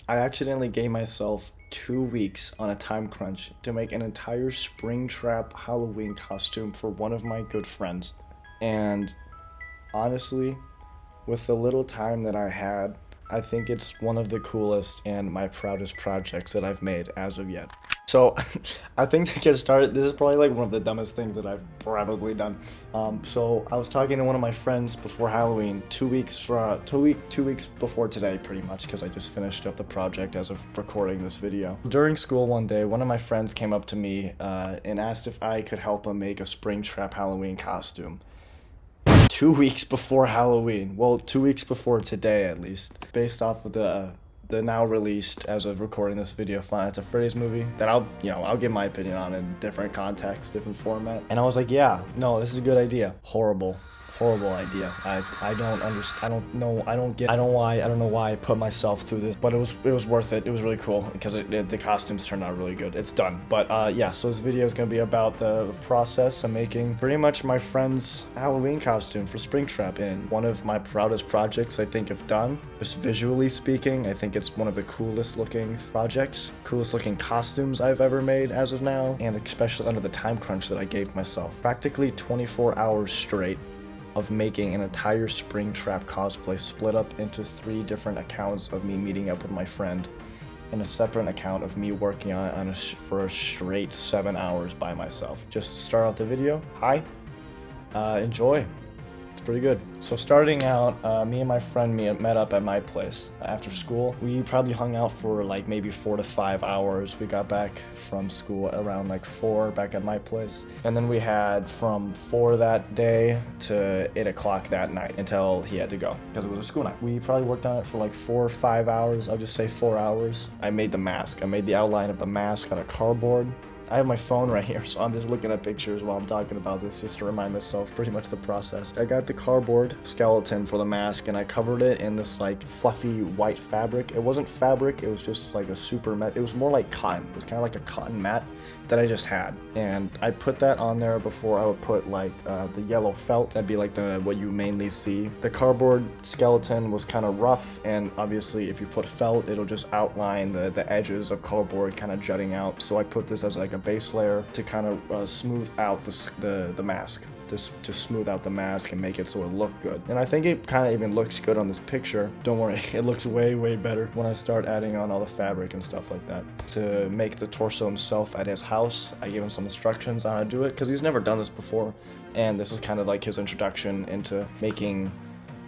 I accidentally gave myself 2 weeks on a time crunch to make an entire Springtrap Halloween costume for one of my good friends. And honestly, with the little time that I had, I think it's one of the coolest and my proudest projects that I've made as of yet. So, I think to get started, this is probably like one of the dumbest things that I've probably done. So I was talking to one of my friends before Halloween, 2 weeks before today, pretty much, because I just finished up the project as of recording this video. During school one day, one of my friends came up to me and asked if I could help him make a Springtrap Halloween costume. 2 weeks before Halloween. Well, 2 weeks before today, at least. Based off of the now released, as of recording this video, Five Nights at Freddy's movie that I'll give my opinion on in different context, different format. And I was like, yeah, no, this is a good idea. Horrible idea. I don't understand. I don't know. I don't know why I put myself through this, but it was worth it. It was really cool because the costumes turned out really good. It's done. But yeah, so this video is gonna be about the process of making pretty much my friend's Halloween costume for Springtrap, and one of my proudest projects I think I've done. Just visually speaking, I think it's one of the coolest looking projects, coolest looking costumes I've ever made as of now, and especially under the time crunch that I gave myself. Practically 24 hours straight of making an entire Springtrap cosplay split up into 3 different accounts of me meeting up with my friend and a separate account of me working on it for a straight 7 hours by myself. Just to start out the video, hi, enjoy. It's pretty good. So starting out, me and my friend met up at my place after school. We probably hung out for like maybe 4 to 5 hours. We got back from school around like 4 back at my place. And then we had from 4 that day to 8 o'clock that night until he had to go because it was a school night. We probably worked on it for like 4 or 5 hours. I'll just say 4 hours. I made the mask. I made the outline of the mask on a cardboard. I have my phone right here, so I'm just looking at pictures while I'm talking about this just to remind myself pretty much the process. I got the cardboard skeleton for the mask and I covered it in this like fluffy white fabric. It wasn't fabric, it was just like a super mat. It was more like cotton. It was kind of like a cotton mat that I just had. And I put that on there before I would put like the yellow felt. That'd be like what you mainly see. The cardboard skeleton was kind of rough, and obviously if you put felt, it'll just outline the edges of cardboard kind of jutting out. So I put this as like a base layer to kind of smooth out the mask, to smooth out the mask and make it so it looked good. And I think it kind of even looks good on this picture. Don't worry, it looks way better when I start adding on all the fabric and stuff like that. To make the torso himself at his house, I gave him some instructions on how to do it because he's never done this before, and this is kind of like his introduction into making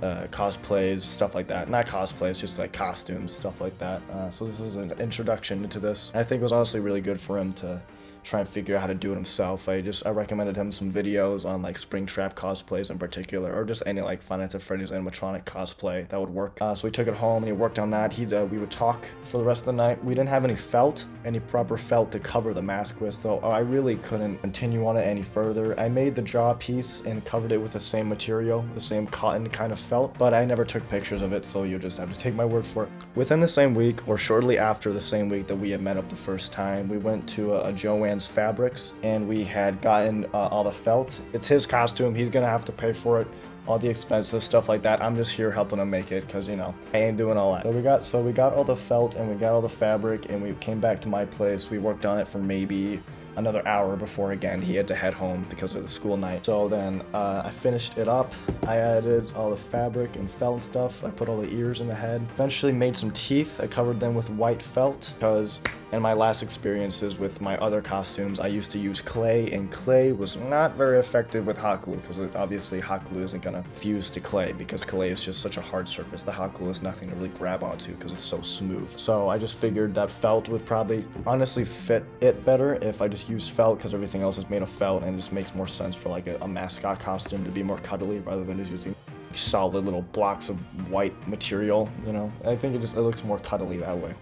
cosplays, stuff like that. Not cosplays, just like costumes, stuff like that. So this is an introduction into this. And I think it was honestly really good for him to try and figure out how to do it himself. I recommended him some videos on like Springtrap cosplays in particular, or just any like Five Nights at Freddy's animatronic cosplay that would work. So he took it home and he worked on that. We would talk for the rest of the night. We didn't have any proper felt to cover the mask with, so I really couldn't continue on it any further. I made the jaw piece and covered it with the same material, the same cotton kind of felt, but I never took pictures of it, so you'll just have to take my word for it. Within the same week, or shortly after the same week that we had met up the first time, we went to a Joann's Fabrics, and we had gotten all the felt. It's his costume, he's gonna have to pay for it, all the expensive stuff like that. I'm just here helping him make it because, you know, I ain't doing all that. So we got all the felt and we got all the fabric, and we came back to my place. We worked on it for maybe another hour before, again, he had to head home because of the school night. So then I finished it up. I added all the fabric and felt and stuff. I put all the ears in the head. Eventually made some teeth. I covered them with white felt because in my last experiences with my other costumes, I used to use clay, and clay was not very effective with hot glue because obviously hot glue isn't gonna fuse to clay because clay is just such a hard surface. The hot glue is nothing to really grab onto because it's so smooth. So I just figured that felt would probably honestly fit it better if I just use felt, because everything else is made of felt and it just makes more sense for like a mascot costume to be more cuddly rather than just using solid little blocks of white material, you know. I think it looks more cuddly that way.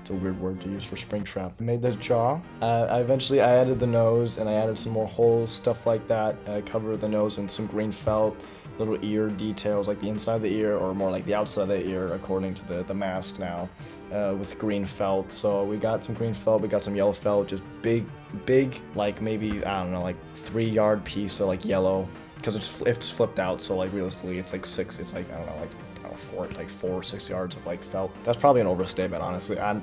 It's a weird word to use for Springtrap. I made this jaw. I added the nose and I added some more holes, stuff like that. I covered the nose in some green felt, little ear details like the inside of the ear, or more like the outside of the ear according to the mask now, with green felt. So we got some green felt, we got some yellow felt, just big, like maybe, I don't know, like 3-yard piece of like yellow, because it's flipped out, so like realistically it's like 6, it's like, I don't know, like like 4 or 6 yards of like felt. That's probably an overstatement, honestly. I'm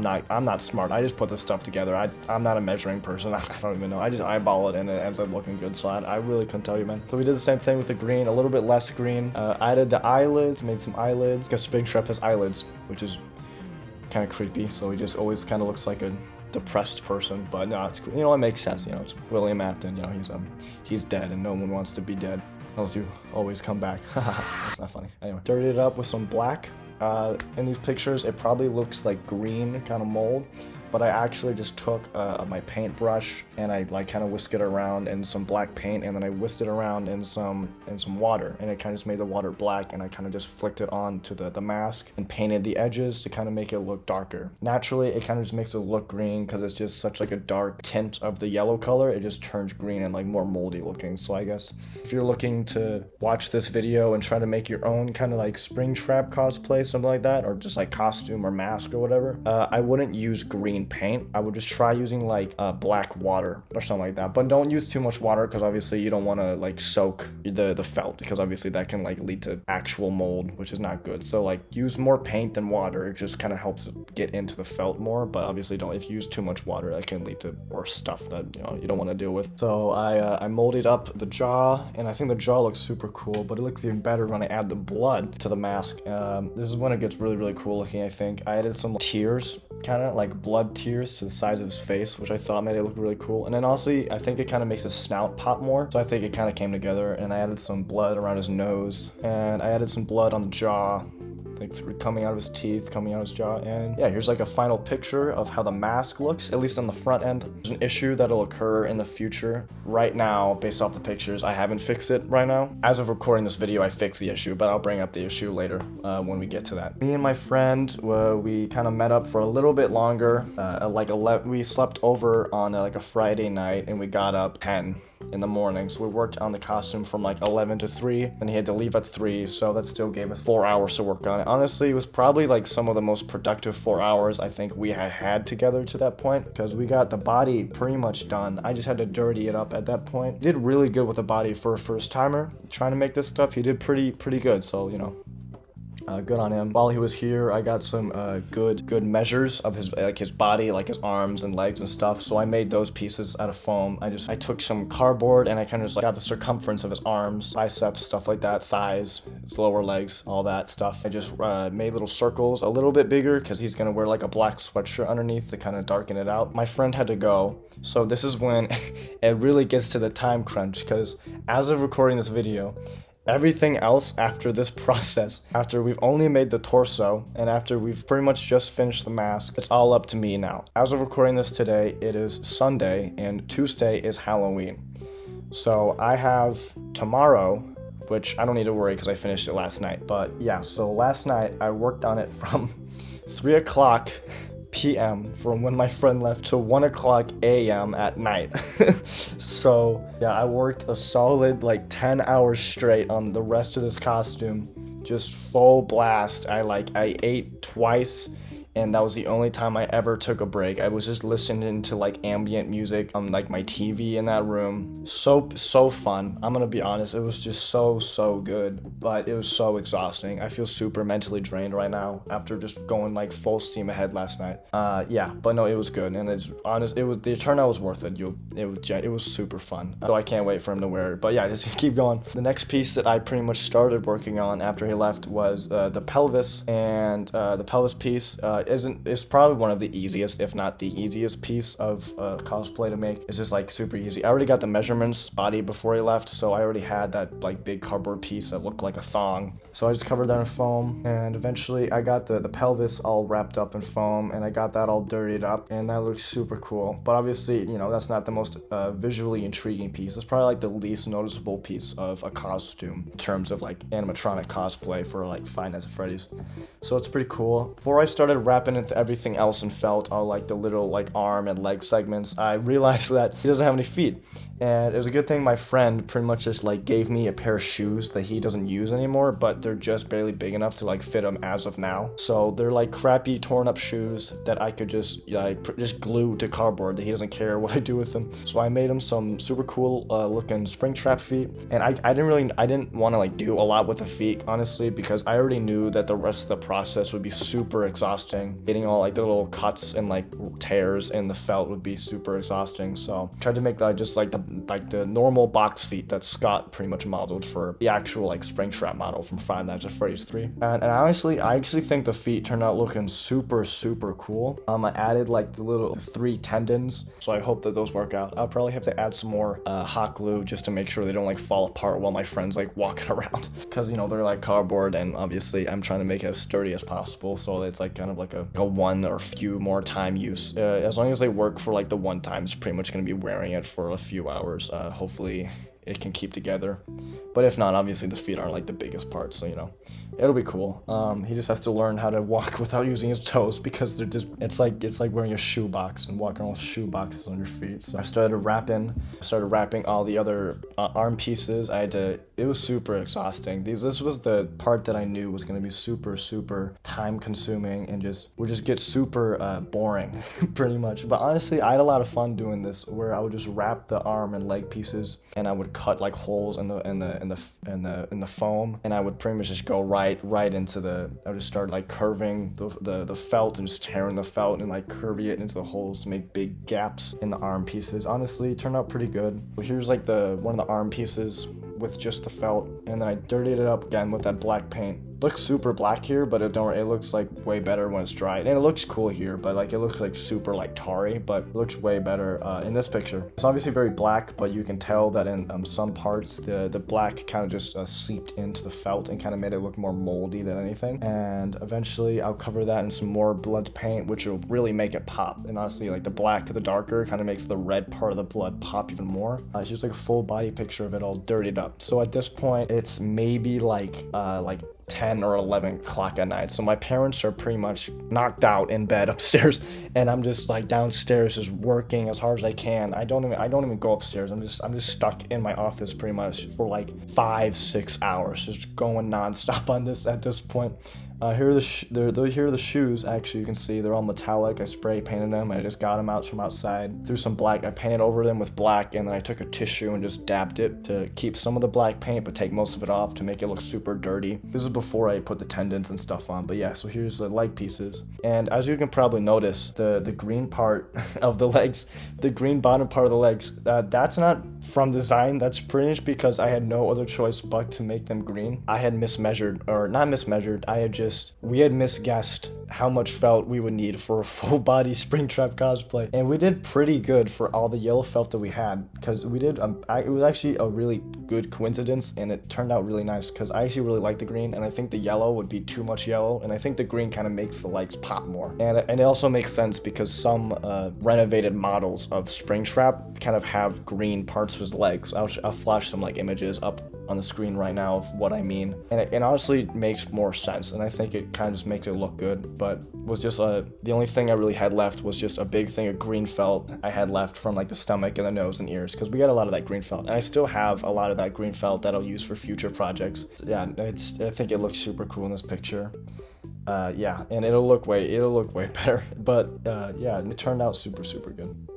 not smart. I just put this stuff together. I'm not a measuring person. I don't even know. I just eyeball it and it ends up looking good. So I really couldn't tell you, man. So we did the same thing with the green, a little bit less green. Added the eyelids, made some eyelids. Because Springtrap has eyelids, which is kind of creepy. So he just always kind of looks like a depressed person, but no, it's cool. You know, it makes sense. You know, it's William Afton. You know, he's dead, and no one wants to be dead unless you always come back. That's not funny. Anyway, dirtied it up with some black. In these pictures, it probably looks like green kind of mold, but I actually just took my paintbrush and I like kind of whisked it around in some black paint, and then I whisked it around in some water, and it kind of just made the water black, and I kind of just flicked it on to the mask and painted the edges to kind of make it look darker. Naturally, it kind of just makes it look green because it's just such like a dark tint of the yellow color. It just turns green and like more moldy looking. So I guess if you're looking to watch this video and try to make your own kind of like Springtrap cosplay, something like that, or just like costume or mask or whatever, I wouldn't use green paint. I would just try using like black water or something like that, but don't use too much water because obviously you don't want to like soak the felt, because obviously that can like lead to actual mold, which is not good. So like use more paint than water. It just kind of helps it get into the felt more, but obviously if you use too much water, that can lead to worse stuff that you don't want to deal with. So I molded up the jaw, and I think the jaw looks super cool, but it looks even better when I add the blood to the mask. This is when it gets really cool looking. I think I added some tears, kind of like blood tears to the sides of his face, which I thought made it look really cool. And then also I think it kind of makes his snout pop more, so I think it kind of came together. And I added some blood around his nose, and I added some blood on the jaw, like coming out of his teeth, coming out of his jaw. And yeah, here's like a final picture of how the mask looks, at least on the front end. There's an issue that'll occur in the future. Right now, based off the pictures, I haven't fixed it right now. As of recording this video, I fixed the issue, but I'll bring up the issue later when we get to that. Me and my friend, we kind of met up for a little bit longer. We slept over on like a Friday night, and we got up 10 in the morning. So we worked on the costume from like 11 to 3, and he had to leave at 3, so that still gave us 4 hours to work on it. Honestly, it was probably like some of the most productive 4 hours I think we had together to that point, because we got the body pretty much done. I just had to dirty it up at that point. He did really good with the body for a first timer trying to make this stuff. He did pretty good, so good on him. While he was here, I got some good measures of his body, like his arms and legs and stuff. So I made those pieces out of foam. I took some cardboard and I kind of just got the circumference of his arms, biceps, stuff like that, thighs, his lower legs, all that stuff. I just made little circles a little bit bigger because he's gonna wear like a black sweatshirt underneath to kind of darken it out. My friend had to go, so this is when it really gets to the time crunch, because as of recording this video, everything else after this process, after we've only made the torso and after we've pretty much just finished the mask, it's all up to me now. As of recording this today, it is Sunday, and Tuesday is Halloween. So I have tomorrow, which I don't need to worry because I finished it last night. But yeah, so last night I worked on it from 3 o'clock p.m. from when my friend left to 1 o'clock a.m. at night. So yeah, I worked a solid like 10 hours straight on the rest of this costume, just full blast. I ate twice, and that was the only time I ever took a break. I was just listening to like ambient music on like my TV in that room. So fun. I'm gonna be honest, it was just so good, but it was so exhausting. I feel super mentally drained right now after just going like full steam ahead last night. Yeah, but no, it was good, and it's honest. The turnout was worth it. It was super fun. So I can't wait for him to wear it. But yeah, just keep going. The next piece that I pretty much started working on after he left was the pelvis, and the pelvis piece is probably one of the easiest, if not the easiest piece of cosplay to make. It's just like super easy. I already got the measurements body before he left, so I already had that like big cardboard piece that looked like a thong. So I just covered that in foam, and eventually I got the pelvis all wrapped up in foam, and I got that all dirtied up, and that looks super cool. But obviously, that's not the most visually intriguing piece. It's probably like the least noticeable piece of a costume in terms of like animatronic cosplay for like Five Nights at Freddy's. So it's pretty cool. Before I started wrapping everything else in felt, all like the little like arm and leg segments, I realized that he doesn't have any feet. And it was a good thing my friend pretty much just like gave me a pair of shoes that he doesn't use anymore, but they're just barely big enough to like fit him as of now. So they're like crappy torn up shoes that I could just just glue to cardboard that he doesn't care what I do with them. So I made him some super cool looking springtrap feet. And I didn't want to like do a lot with the feet, honestly, because I already knew that the rest of the process would be super exhausting. Getting all like the little cuts and like tears in the felt would be super exhausting. So I tried to make that just like the normal box feet that Scott pretty much modeled for the actual like Springtrap model from Five Nights at Freddy's 3. And I actually think the feet turned out looking super cool. I added like the 3 tendons, so I hope that those work out. I'll probably have to add some more hot glue just to make sure they don't like fall apart while my friend's like walking around, because you know they're like cardboard, and obviously I'm trying to make it as sturdy as possible, so it's like kind of like a one or few more time use. As long as they work for like the one time, it's pretty much going to be wearing it for a few hours. Hopefully it can keep together, but if not, obviously the feet aren't like the biggest part, so you know, it'll be cool. He just has to learn how to walk without using his toes, because they're just it's like wearing a shoe box and walking around with shoe boxes on your feet. So I started wrapping all the other arm pieces. It was super exhausting. This was the part that I knew was going to be super time consuming and would just get super boring pretty much. But honestly, I had a lot of fun doing this, where I would just wrap the arm and leg pieces, and I would cut like holes in the foam, and I would pretty much just go right into I would just start like curving the felt and just tearing the felt and like curving it into the holes to make big gaps in the arm pieces. Honestly, it turned out pretty good. Here's like one of the arm pieces with just the felt, and then I dirtied it up again with that black paint. Looks super black here, but it looks like way better when it's dry, and it looks cool here, but like it looks like super like tarry, but it looks way better in this picture. It's obviously very black, but you can tell that in some parts the black kind of just seeped into the felt and kind of made it look more moldy than anything. And eventually I'll cover that in some more blood paint, which will really make it pop. And honestly, like the darker kind of makes the red part of the blood pop even more. It's just like a full body picture of it all dirtied up. So at this point, it's maybe like 10 or 11 o'clock at night, so my parents are pretty much knocked out in bed upstairs, and I'm just like downstairs just working as hard as I can. I don't even go upstairs. I'm just stuck in my office pretty much for like 5-6 hours, just going non-stop on this at this point. Here are the shoes. Actually, you can see they're all metallic. I spray painted them. I just got them out from outside. Threw some black. I painted over them with black, and then I took a tissue and just dabbed it to keep some of the black paint, but take most of it off to make it look super dirty. This is before I put the tendons and stuff on. But yeah, so here's the leg pieces. And as you can probably notice, the green part of the legs, the green bottom part of the legs, that's not from design. That's pretty much because I had no other choice but to make them green. I had mismeasured, or not mismeasured. We had misguessed how much felt we would need for a full body Springtrap cosplay, and we did pretty good for all the yellow felt that we had, because we did it was actually a really good coincidence, and it turned out really nice, because I actually really like the green, and I think the yellow would be too much yellow, and I think the green kind of makes the legs pop more. And it also makes sense because some renovated models of Springtrap kind of have green parts of his legs. I'll flash some like images up on the screen right now of what I mean, and it honestly makes more sense, and I think it kind of just makes it look good. But was just the only thing I really had left was just a big thing of green felt I had left from like the stomach and the nose and ears, because we got a lot of that green felt, and I still have a lot of that green felt that I'll use for future projects. Yeah, I think it looks super cool in this picture. Yeah, and it'll look way better. But yeah, it turned out super good.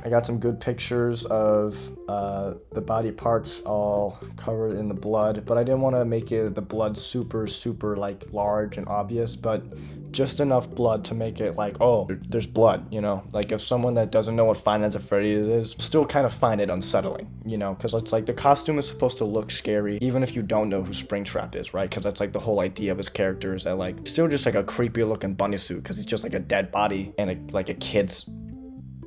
I got some good pictures of the body parts all covered in the blood, but I didn't want to make the blood super like large and obvious, but just enough blood to make it like, oh, there's blood, you know? Like if someone that doesn't know what Five Nights at Freddy's is, still kind of find it unsettling, you know? Because it's like the costume is supposed to look scary, even if you don't know who Springtrap is, right? Because that's like the whole idea of his character is that like, still just like a creepy looking bunny suit, because he's just like a dead body and like a kid's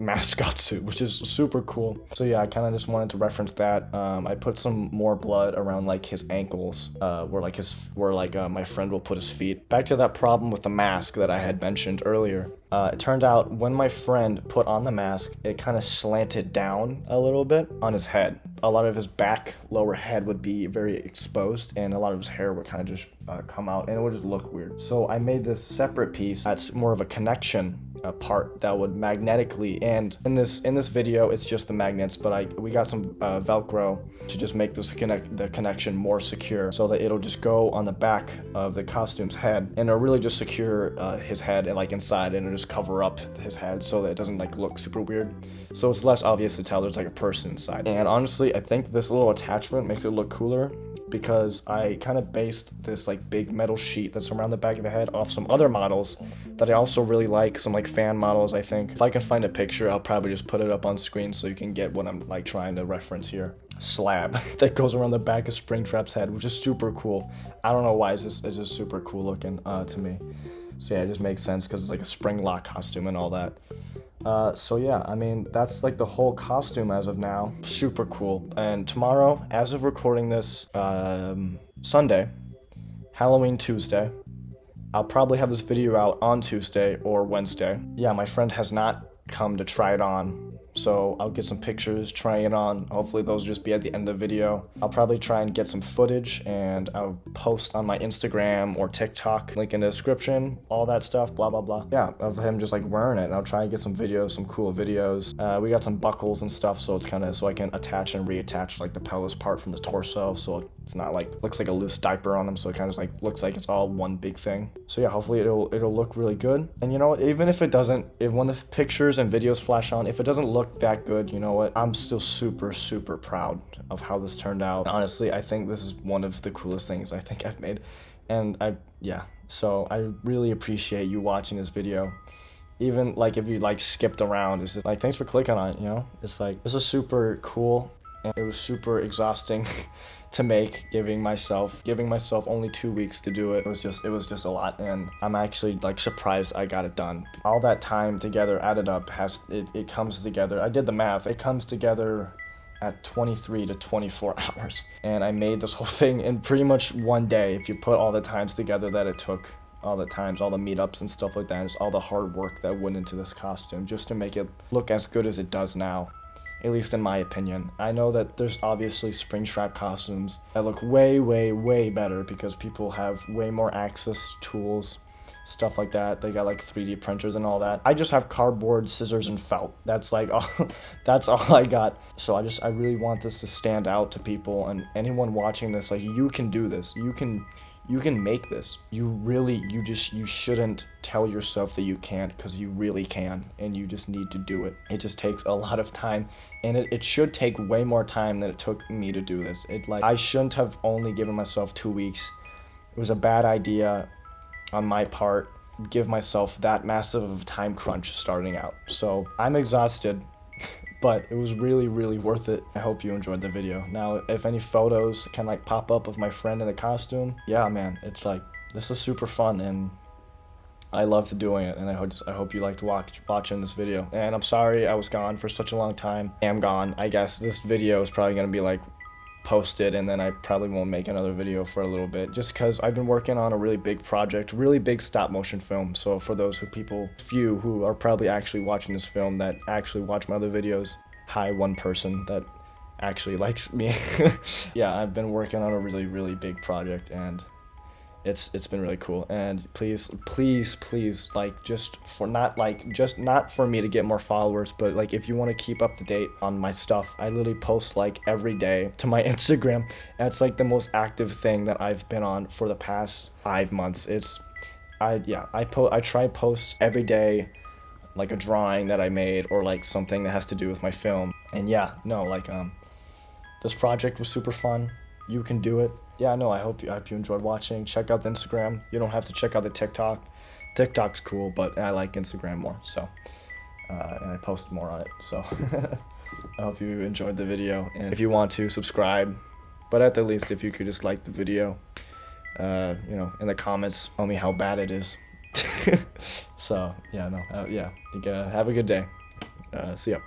mascot suit, which is super cool. So yeah, I kind of just wanted to reference that. I put some more blood around like his ankles, where my friend will put his feet. Back to that problem with the mask that I had mentioned earlier. It turned out when my friend put on the mask, it kind of slanted down a little bit on his head. A lot of his back, lower head would be very exposed, and a lot of his hair would kind of just come out, and it would just look weird. So I made this separate piece that's more of a connection part that would magnetically, and in this video it's just the magnets, but we got some Velcro to just make the connection more secure, so that it'll just go on the back of the costume's head, and it'll really just secure his head and like inside, and it'll just cover up his head so that it doesn't like look super weird. So it's less obvious to tell there's like a person inside. And honestly, I think this little attachment makes it look cooler, because I kind of based this like big metal sheet that's around the back of the head off some other models that I also really like, some like fan models, I think. If I can find a picture, I'll probably just put it up on screen so you can get what I'm like trying to reference here. Slab that goes around the back of Springtrap's head, which is super cool. I don't know why, it's just super cool looking to me. So yeah, it just makes sense because it's like a spring lock costume and all that. So yeah, I mean, that's like the whole costume as of now. Super cool. And tomorrow, as of recording this, Sunday, Halloween Tuesday, I'll probably have this video out on Tuesday or Wednesday. Yeah, my friend has not come to try it on, so I'll get some pictures trying it on. Hopefully those will just be at the end of the video. I'll probably try and get some footage, and I'll post on my Instagram or TikTok, link in the description, all that stuff, blah blah blah. Yeah, of him just like wearing it, and I'll try and get some videos, some cool videos. We got some buckles and stuff, so it's kind of so I can attach and reattach like the pelvis part from the torso, so it's not like looks like a loose diaper on him, so it kind of like looks like it's all one big thing. So yeah, hopefully it'll look really good. And you know what, even if it doesn't, if when the pictures and videos flash on, if it doesn't look that good, you know what, I'm still super proud of how this turned out. Honestly, I think this is one of the coolest things I think I've made, and so I really appreciate you watching this video. Even like if you like skipped around, it's just like, thanks for clicking on it, you know. It's like, this is super cool, and it was super exhausting to make, giving myself only 2 weeks to do it. It was just a lot, and I'm actually like surprised I got it done. All that time together added up it comes together. I did the math. It comes together at 23 to 24 hours, and I made this whole thing in pretty much one day. If you put all the times together that it took, all the times, all the meetups and stuff like that, and just all the hard work that went into this costume just to make it look as good as it does now. At least in my opinion. I know that there's obviously Springtrap costumes that look way better because people have way more access to tools, stuff like that. They got like 3D printers and all that. I just have cardboard, scissors, and felt. That's like all, that's all I got. So I really want this to stand out to people, and anyone watching this, like, you can do this. You can make this. You shouldn't tell yourself that you can't, because you really can, and you just need to do it. It just takes a lot of time, and it should take way more time than it took me to do this. I shouldn't have only given myself 2 weeks. It was a bad idea on my part, give myself that massive of a time crunch starting out. So I'm exhausted, but it was really worth it. I hope you enjoyed the video. Now, if any photos can like pop up of my friend in the costume, yeah, man, it's like, this is super fun, and I loved doing it, and I hope you liked watching this video. And I'm sorry I was gone for such a long time. I am gone. I guess this video is probably gonna be like posted, and then I probably won't make another video for a little bit, just because I've been working on a really big project, really big stop motion film. So for those few who are probably actually watching this film that actually watch my other videos, hi, one person that actually likes me. Yeah, I've been working on a really big project, and it's been really cool. And please, like, not for me to get more followers, but like, if you want to keep up to date on my stuff, I literally post like every day to my Instagram. That's like the most active thing that I've been on for the past 5 months. I try post every day, like a drawing that I made, or like something that has to do with my film. And yeah, no, like, this project was super fun. You can do it. Yeah, no, I hope you enjoyed watching. Check out the Instagram. You don't have to check out the TikTok. TikTok's cool, but I like Instagram more, so and I post more on it, so I hope you enjoyed the video. And if you want to, subscribe, but at the least, if you could just like the video, you know, in the comments, tell me how bad it is. So yeah, no, yeah, you gotta have a good day. So yeah.